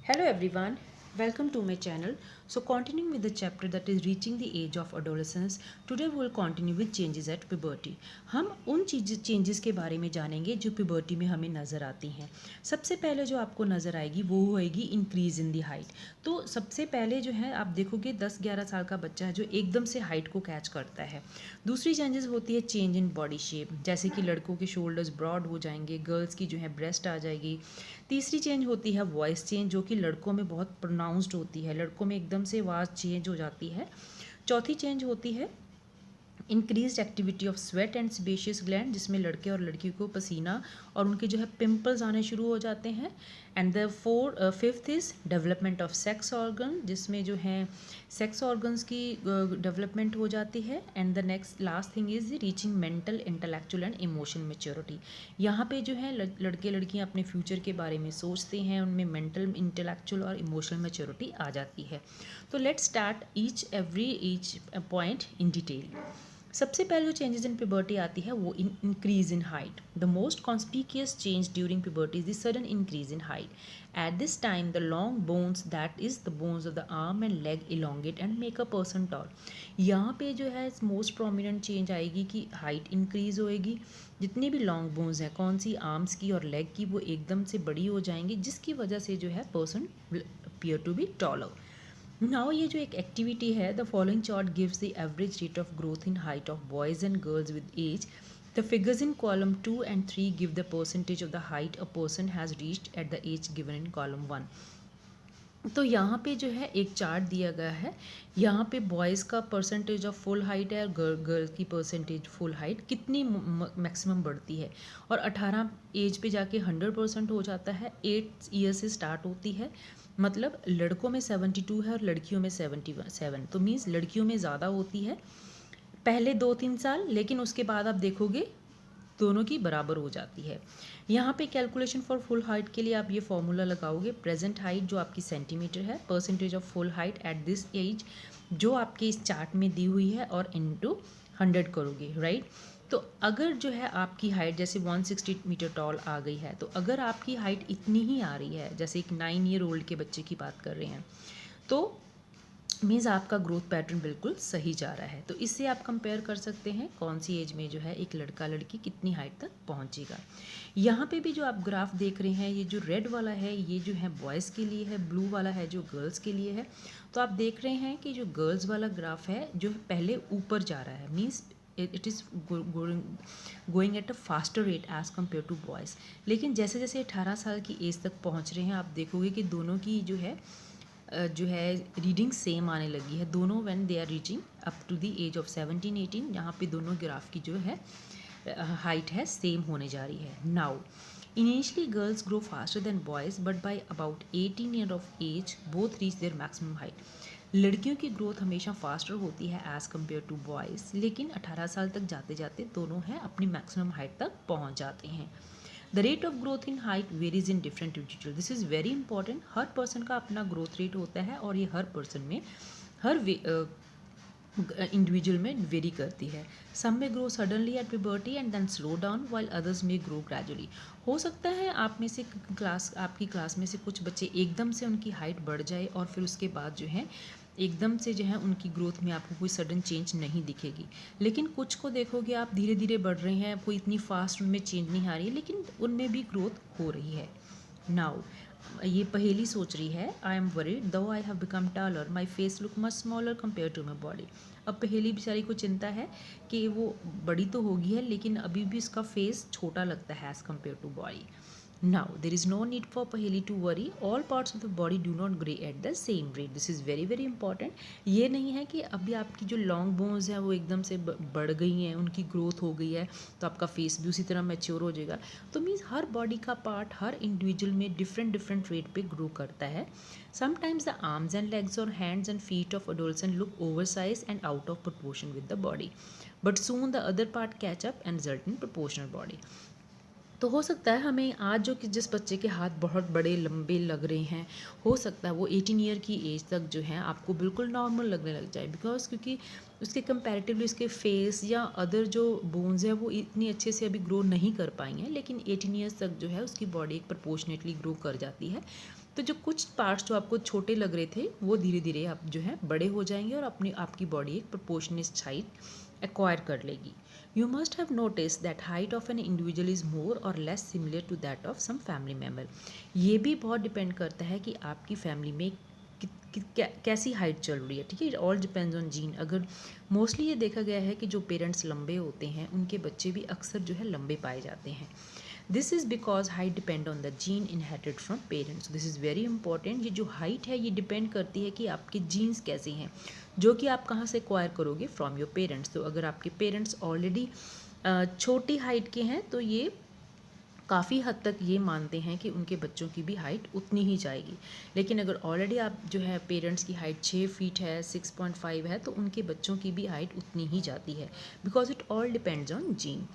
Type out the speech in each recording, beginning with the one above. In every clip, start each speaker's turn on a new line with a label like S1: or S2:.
S1: Hello everyone, welcome to my channel. So continuing with the chapter that is reaching the age of adolescence, today we will continue with changes at puberty. हम उन changes के बारे में जानेंगे जो puberty में हमें नज़र आती हैं। सबसे पहले जो आपको नज़र आएगी वो होएगी इंक्रीज इन दी हाइट। तो सबसे पहले जो है आप देखोगे 10-11 साल का बच्चा है जो एकदम से हाइट को कैच करता है। दूसरी चेंजेस होती है चेंज इन बॉडी शेप, जैसे कि लड़कों के शोल्डर्स ब्रॉड हो जाएंगे, गर्ल्स की जो है ब्रेस्ट आ जाएगी। तीसरी चेंज होती है वॉइस चेंज, जो कि लड़कों में बहुत प्रोनाउंस्ड होती है, लड़कों में एकदम से आवाज़ चेंज हो जाती है। चौथी चेंज होती है increase activity of sweat and sebaceous gland, जिसमें लड़के और लड़की को पसीना और उनके जो है पिंपल्स आने शुरू हो जाते हैं। And the fifth is development of sex organ, जिसमें जो है सेक्स ऑर्गन्स की डेवलपमेंट हो जाती है। And the next last thing is reaching mental intellectual and emotion maturity. यहाँ पे जो है लड़के लड़कियाँ अपने फ्यूचर के बारे में सोचते हैं, उनमें मेंटल इंटेलेक्चुअल और इमोशनल मेच्योरिटी आ जाती है। तो let's start each point in detail. सबसे पहले जो चेंजेस इन प्यूबर्टी आती है वो increase in height. The most conspicuous change during puberty is the sudden increase in height. At this time the long bones, that is the bones of the arm and leg, elongate and make a person tall. यहाँ पे जो है most prominent change आएगी कि height increase होएगी। जितनी भी long bones हैं, कौन सी, आर्म्स की और लेग की, वो एकदम से बड़ी हो जाएंगी, जिसकी वजह से जो है person appear to be taller. Now ये जो एक एक्टिविटी है, the following chart gives the average rate of growth in height of boys and girls with age. The figures in column 2 and 3 give the percentage of the height a person has reached at the age given in column 1. तो यहाँ पे जो है एक chart दिया गया है। यहाँ पे बॉयज़ का परसेंटेज ऑफ फुल हाइट है और गर्ल्स की परसेंटेज फुल हाइट कितनी मैक्सिमम बढ़ती है। और 18 एज पे जाके 100% हो जाता है। 8 ईयर से स्टार्ट होती है, मतलब लड़कों में 72 है और लड़कियों में 77। तो मीन्स लड़कियों में ज़्यादा होती है पहले 2-3 साल, लेकिन उसके बाद आप देखोगे दोनों की बराबर हो जाती है। यहाँ पे कैलकुलेशन फॉर फुल हाइट के लिए आप ये फॉर्मूला लगाओगे, प्रेजेंट हाइट जो आपकी सेंटीमीटर है, percentage of full height at this age जो आपके इस चार्ट में दी हुई है, और इनटू 100 करोगे, राइट। तो अगर जो है आपकी हाइट जैसे 160 मीटर टॉल आ गई है, तो अगर आपकी हाइट इतनी ही आ रही है, जैसे एक 9 ईयर ओल्ड के बच्चे की बात कर रहे हैं, तो मीन्स आपका ग्रोथ पैटर्न बिल्कुल सही जा रहा है। तो इससे आप कंपेयर कर सकते हैं कौन सी एज में जो है एक लड़का लड़की कितनी हाइट तक पहुंचेगा। यहाँ पे भी जो आप ग्राफ देख रहे हैं, ये जो रेड वाला है ये जो है बॉयज़ के लिए है, ब्लू वाला है जो गर्ल्स के लिए है। तो आप देख रहे हैं कि जो गर्ल्स वाला ग्राफ है जो पहले ऊपर जा रहा है, means it is going at a faster rate as compare to boys. लेकिन जैसे जैसे 18 साल की एज तक पहुँच रहे हैं, आप देखोगे कि दोनों की जो है रीडिंग सेम आने लगी है दोनों, when they are reaching up to the age of 17-18, जहाँ पे दोनों ग्राफ की जो है हाइट है सेम होने जा रही है। Now initially girls grow faster than boys, but by about 18 year of age both reach their maximum height. लड़कियों की ग्रोथ हमेशा फास्टर होती है एज़ कम्पेयर टू बॉयज़, लेकिन 18 साल तक जाते जाते दोनों हैं अपनी मैक्सिमम हाइट तक पहुँच जाते हैं। The rate of growth in height varies in different individual, this is very important. Her person का अपना ग्रोथ रेट होता है और ये हर पर्सन में हर इंडिविजुअल में वेरी करती है। सम में grow suddenly at puberty and then slow down, while others में ग्रो ग्रेजुअली। हो सकता है आप में से आपकी क्लास में से कुछ बच्चे एकदम से उनकी हाइट बढ़ जाए और फिर उसके बाद जो है एकदम से जो है उनकी ग्रोथ में आपको कोई सडन चेंज नहीं दिखेगी। लेकिन कुछ को देखोगे आप धीरे धीरे बढ़ रहे हैं, कोई इतनी फास्ट उनमें चेंज नहीं आ रही है, लेकिन उनमें भी ग्रोथ हो रही है। नाउ ये पहेली सोच रही है, आई am worried though I have become taller, my face look much smaller compare to my body. अब पहेली बेचारी को चिंता है कि वो बड़ी तो होगी है लेकिन अभी भी इसका फेस छोटा लगता है as compare to body. Now, there is no need for Paheli to worry. All parts of the body do not grow at the same rate. This is very very important. ये नहीं है कि अभी आपकी जो लॉन्ग बोन्स है वो एकदम से बढ़ गई हैं, उनकी ग्रोथ हो गई है तो आपका फेस भी उसी तरह मैच्योर हो जाएगा। तो मीन्स हर बॉडी का पार्ट हर इंडिविजुअल में डिफरेंट रेट पे ग्रो करता है। Sometimes the arms and legs or hands and feet of adolescent look oversized and out of proportion with the body. But soon the other part catch up and result in proportional body. तो हो सकता है हमें आज जो कि जिस बच्चे के हाथ बहुत बड़े लंबे लग रहे हैं, हो सकता है वो 18 ईयर की एज तक जो है आपको बिल्कुल नॉर्मल लगने लग जाए, बिकॉज क्योंकि उसके कंपैरेटिवली उसके फेस या अदर जो बोन्स है वो इतनी अच्छे से अभी ग्रो नहीं कर पाई हैं, लेकिन 18 ईयर्स तक जो है उसकी बॉडी एक प्रपोर्शनेटली ग्रो कर जाती है। तो जो कुछ पार्ट्स जो आपको छोटे लग रहे थे वो धीरे धीरे आप जो है बड़े हो जाएंगे और अपनी आपकी बॉडी एक प्रोपोर्शनेट हाइट एक्वायर कर लेगी। You must have notice that height of an individual is more or less similar to that of some family member. ये भी बहुत डिपेंड करता है कि आपकी फैमिली में कैसी हाइट चल रही है, ठीक है। All depends on gene. अगर मोस्टली ये देखा गया है कि जो पेरेंट्स लंबे होते हैं उनके बच्चे भी अक्सर जो है लंबे पाए जाते हैं। This is because height depend on the gene inherited from parents. This is very important. ये जो हाइट है ये डिपेंड करती है कि आपके जीन्स कैसे हैं, जो कि आप कहाँ से एक्वायर करोगे, फ्रॉम योर पेरेंट्स। तो अगर आपके पेरेंट्स ऑलरेडी छोटी हाइट के हैं तो ये काफ़ी हद तक ये मानते हैं कि उनके बच्चों की भी हाइट उतनी ही जाएगी। लेकिन अगर ऑलरेडी आप जो है पेरेंट्स की हाइट 6 फीट है, 6.5 है, तो उनके बच्चों की भी हाइट उतनी ही जाती है, because it all depends on gene.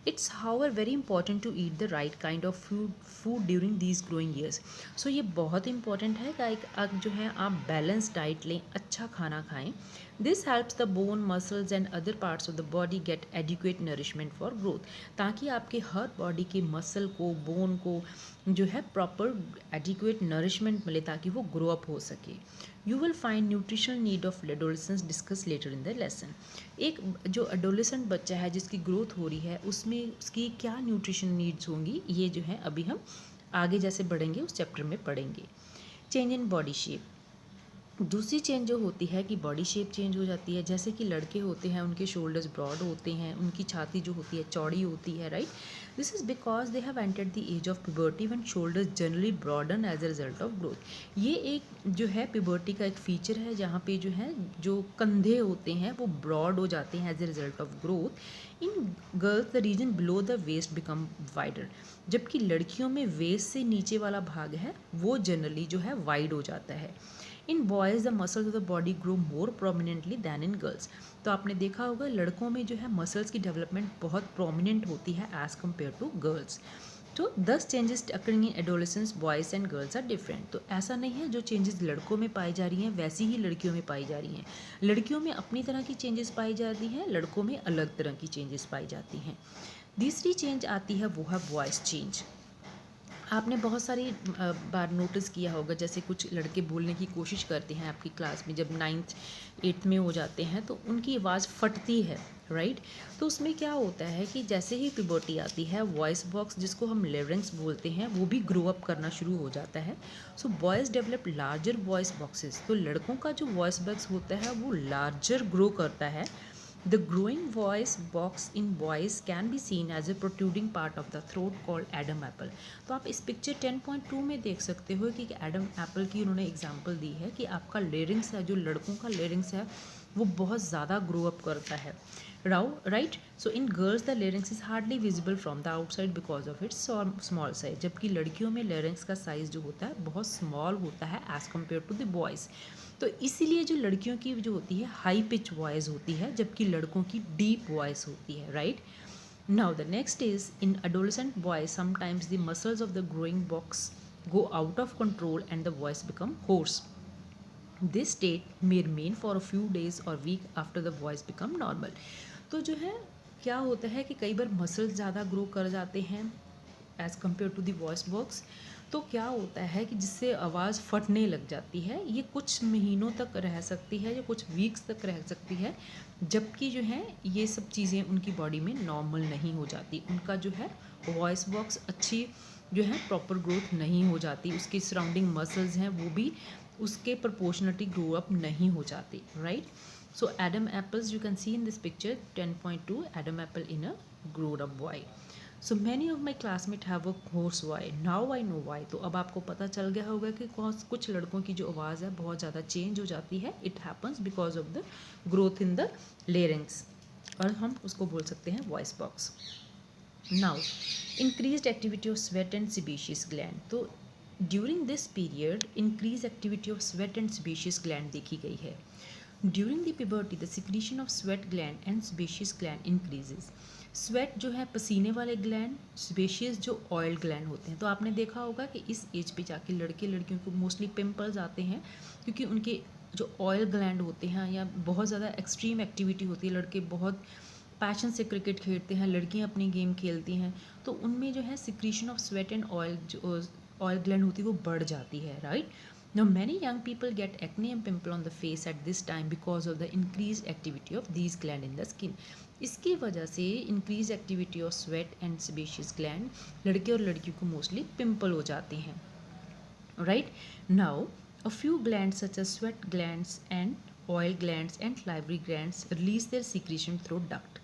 S1: It's however very important to eat the right kind of food during these growing years. So ये बहुत इंपॉर्टेंट है कि जो है आप बैलेंस डाइट लें, अच्छा खाना खाएं। This helps the bone, muscles and other parts of the body get adequate nourishment for growth, ताकि आपके हर बॉडी के मसल को, बोन को जो है प्रॉपर एडिक्वेट नरिशमेंट मिले ताकि वो ग्रो अप हो सके। You will find nutritional need of adolescence discuss later in the lesson. एक जो एडोलेसेंट बच्चा है जिसकी ग्रोथ हो रही है उसमें उसकी क्या न्यूट्रिशन नीड्स होंगी, ये जो है अभी हम आगे जैसे बढ़ेंगे उस चैप्टर में पढ़ेंगे। Change in body shape. दूसरी चेंज जो होती है कि बॉडी शेप चेंज हो जाती है। जैसे कि लड़के होते हैं उनके शोल्डर्स ब्रॉड होते हैं, उनकी छाती जो होती है चौड़ी होती है, right. This is because they have entered the age of puberty when shoulders generally broaden as a result of growth. ये एक जो है प्यूबर्टी का एक फीचर है जहाँ पे जो है जो कंधे होते हैं वो ब्रॉड हो जाते हैं as a result of growth. In girls the region below the waist become wider, जबकि लड़कियों में वेस्ट से नीचे वाला भाग है वो जनरली जो है वाइड हो जाता है। In boys the muscles of the body grow more prominently than in girls. तो आपने देखा होगा लड़कों में जो है मसल्स की डेवलपमेंट बहुत प्रोमिनेंट होती है एज़ कम्पेयर टू गर्ल्स। तो 10 changes occurring in adolescence boys and girls are different. तो ऐसा नहीं है जो चेंजेस लड़कों में पाई जा रही हैं वैसी ही लड़कियों में पाई जा रही हैं। लड़कियों में अपनी तरह की चेंजेस पाई जाती हैं, लड़कों में अलग तरह की चेंजेस पाई जाती हैं। तीसरी चेंज आती है वो है वॉइस चेंज। आपने बहुत सारी बार नोटिस किया होगा, जैसे कुछ लड़के बोलने की कोशिश करते हैं आपकी क्लास में, जब 9th 8th में हो जाते हैं तो उनकी आवाज़ फटती है, राइट। तो उसमें क्या होता है कि जैसे ही प्यूबर्टी आती है वॉइस बॉक्स जिसको हम लेरेंक्स बोलते हैं वो भी ग्रो अप करना शुरू हो जाता है। So boys develop larger voice boxes. तो लड़कों का जो वॉइस बॉक्स होता है वो लार्जर ग्रो करता है। The growing voice box in boys can be seen as a protruding part of the throat called Adam apple। तो आप इस पिक्चर 10.2 में देख सकते हो कि एडम एप्पल की उन्होंने एग्जांपल दी है कि आपका लेरिंग्स है, जो लड़कों का लेरिंग्स है वो बहुत ज़्यादा ग्रो अप करता है, right. So in girls the larynx is hardly visible from the outside because of its small size, जबकि लड़कियों में लेरिंग्स का साइज़ जो होता है बहुत स्मॉल होता है as compare to the boys. तो इसीलिए जो लड़कियों की जो होती है हाई पिच वॉइस होती है जबकि लड़कों की डीप वॉइस होती है, right. Now the next is in adolescent boys sometimes the muscles of the growing box go out of control and the voice become hoarse. This state may remain for a few days or week after the voice become normal। तो जो है क्या होता है कि कई बार muscles ज़्यादा grow कर जाते हैं as compare to the voice box. तो क्या होता है कि जिससे आवाज़ फटने लग जाती है, ये कुछ महीनों तक रह सकती है या कुछ वीक्स तक रह सकती है, जबकि जो है ये सब चीज़ें उनकी बॉडी में नॉर्मल नहीं हो जाती। उनका जो है वॉइस बॉक्स अच्छी जो है प्रॉपर ग्रोथ नहीं हो जाती, उसके सराउंडिंग मसल्स हैं वो भी उसके प्रोपोर्शनली ग्रो अप नहीं हो जाती, right. So Adam apples you can see in this picture 10.2 Adam apple in a grown up boy. So many of my classmate have a hoarse why, now I know why. तो अब आपको पता चल गया होगा कि कुछ लड़कों की जो आवाज़ है बहुत ज़्यादा चेंज हो जाती है। It happens because of the growth in the larynx, और हम उसको बोल सकते हैं voice box. Now increased activity of sweat and sebaceous gland. तो during this period increase activity of sweat and sebaceous gland देखी गई है। During the puberty the secretion of sweat gland and sebaceous gland increases. Sweat जो है पसीने वाले gland, sebaceous जो oil gland होते हैं। तो आपने देखा होगा कि इस एज पे जाके लड़के लड़कियों को मोस्टली पिंपल्स आते हैं क्योंकि उनके जो ऑयल ग्लैंड होते हैं या बहुत ज़्यादा एक्सट्रीम एक्टिविटी होती है, लड़के बहुत पैशन से क्रिकेट खेलते हैं, लड़कियां अपनी गेम खेलती हैं, तो उनमें जो है secretion of sweat and oil जो ऑयल ग्लैंड होती है वो बढ़ जाती है, right. Now many young people get acne and pimple on the face at this time because of the increased activity of these gland in the skin. इसकी वजह से increased activity of sweat and sebaceous gland लड़के और लड़कियों को mostly pimple हो जाते हैं, right. Now a few glands such as sweat glands and oil glands and salivary glands release their secretion through duct.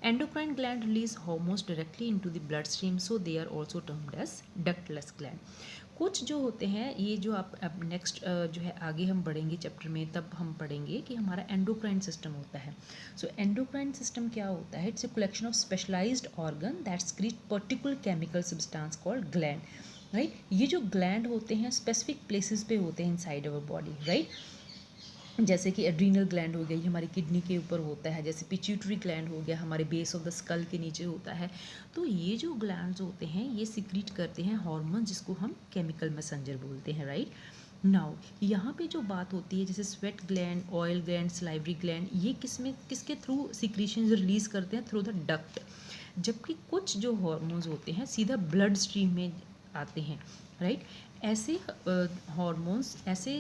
S1: Endocrine gland release hormones directly into the bloodstream, so they are also termed as ductless gland. कुछ जो होते हैं ये जो आप अब next जो है आगे हम बढ़ेंगे चैप्टर में तब हम पढ़ेंगे कि हमारा एंडोक्राइन सिस्टम होता है. सो एंडोक्राइन सिस्टम क्या होता है? It's a collection of specialised organ that secrete particular chemical substance called gland, right. ये जो ग्लैंड होते हैं स्पेसिफिक प्लेसेस पे होते हैं इनसाइड अवर बॉडी, राइट. जैसे कि एड्रीनल ग्लैंड हो गया, ये हमारी किडनी के ऊपर होता है. जैसे पिट्यूटरी ग्लैंड हो गया, हमारे बेस ऑफ द स्कल के नीचे होता है. तो ये जो ग्लैंड्स होते हैं ये सिक्रीट करते हैं हार्मोन जिसको हम केमिकल मैसेंजर बोलते हैं, राइट. नाउ यहाँ पे जो बात होती है जैसे sweat gland, oil gland, salivary gland, ये किसके थ्रू सिक्रीशन रिलीज करते हैं? Through the duct. जबकि कुछ जो हार्मोन्स होते हैं सीधा ब्लड स्ट्रीम में आते हैं, राइट. ऐसे हार्मोन्स, ऐसे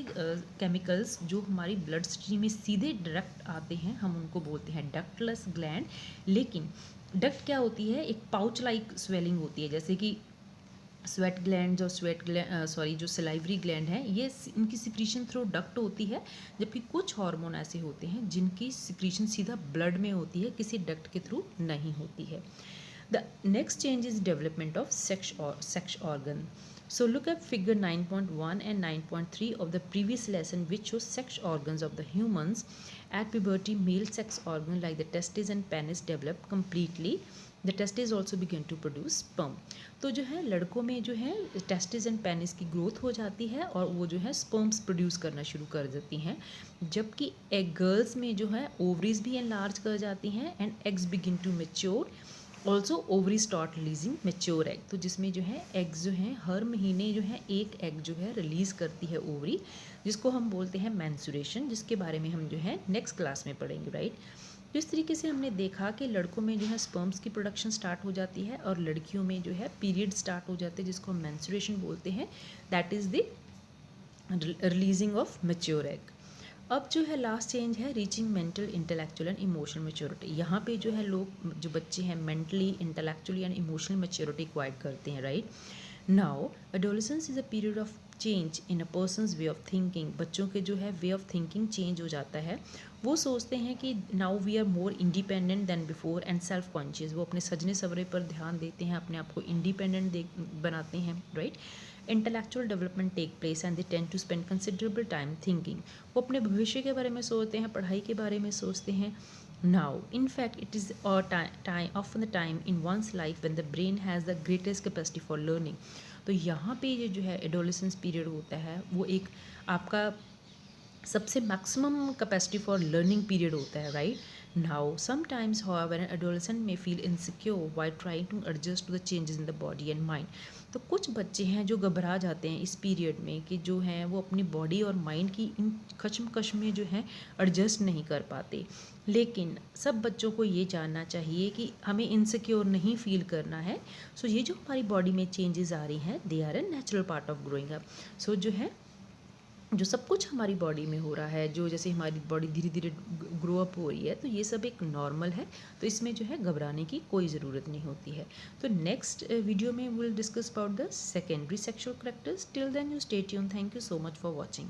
S1: केमिकल्स जो हमारी ब्लड स्ट्रीम में सीधे डायरेक्ट आते हैं हम उनको बोलते हैं डक्टलेस ग्लैंड. लेकिन डक्ट क्या होती है? एक पाउच लाइक स्वेलिंग होती है. जैसे कि स्वेट ग्लैंड और जो सलाइवरी ग्लैंड है ये इनकी सिक्रीशन थ्रू डक्ट होती है. जबकि कुछ हार्मोन ऐसे होते हैं जिनकी सिक्रीशन सीधा ब्लड में होती है, किसी डक्ट के थ्रू नहीं होती है. The next change is development of sex organ. So look at figure 9.1 and 9.3 of the previous lesson which shows sex organs of the humans. At puberty, male sex organs like the testes and penis develop completely. The testes also begin to produce sperm. तो जो है लड़कों में जो है testis and penis की growth हो जाती है और वो जो है स्पर्म्स प्रोड्यूस करना शुरू कर देती हैं. जबकि एग गर्ल्स में जो है ओवरीज भी एनलार्ज कर जाती हैं and eggs begin to mature. Also ovary start releasing mature egg. तो जिसमें जो है एग्स जो हैं हर महीने जो है एक एग जो है रिलीज़ करती है ओवरी, जिसको हम बोलते हैं मेंस्ट्रुएशन, जिसके बारे में हम जो है नेक्स्ट क्लास में पढ़ेंगे, राइट. तो इस तरीके से हमने देखा कि लड़कों में जो है स्पर्म्स की प्रोडक्शन स्टार्ट हो जाती है और लड़कियों में जो है पीरियड स्टार्ट हो जाते हैं जिसको हम मेंस्ट्रुएशन बोलते हैं. That is the releasing of mature egg. अब जो है लास्ट चेंज है reaching mental, intellectual and emotional maturity. यहाँ पे जो है लोग जो बच्चे हैं mentally, intellectually and emotional maturity acquire करते हैं, right. Now adolescence is a period of change in a person's way of thinking. बच्चों के जो है वे ऑफ थिंकिंग चेंज हो जाता है. वो सोचते हैं कि now we are more independent than before and self conscious. वो अपने सजने सवरे पर ध्यान देते हैं, अपने आप को इंडिपेंडेंट बनाते हैं, right. Intellectual development take place and they tend to spend considerable time thinking. वो अपने भविष्य के बारे में सोचते हैं, पढ़ाई के बारे में सोचते हैं. Now in fact it is often the time in one's life when the brain has the greatest capacity for learning. तो यहाँ पे ये जो है एडोलेसेंस पीरियड होता है वो एक आपका सबसे maximum capacity for learning period होता है, right. Now sometimes however an adolescent may feel insecure while trying to adjust to the changes in the body and mind. तो कुछ बच्चे हैं जो घबरा जाते हैं इस पीरियड में कि जो हैं वो अपनी बॉडी और माइंड की इन कशमकश में जो है एडजस्ट नहीं कर पाते. लेकिन सब बच्चों को ये जानना चाहिए कि हमें इनसिक्योर नहीं फील करना है. सो ये जो हमारी बॉडी में चेंजेस आ रही हैं they are a natural part of growing up. So जो है जो सब कुछ हमारी बॉडी में हो रहा है, जो जैसे हमारी बॉडी धीरे धीरे ग्रो अप हो रही है, तो ये सब एक नॉर्मल है. तो इसमें जो है घबराने की कोई ज़रूरत नहीं होती है. तो नेक्स्ट वीडियो में will discuss about the secondary sexual characters. Till then you stay tuned. Thank you so much for watching.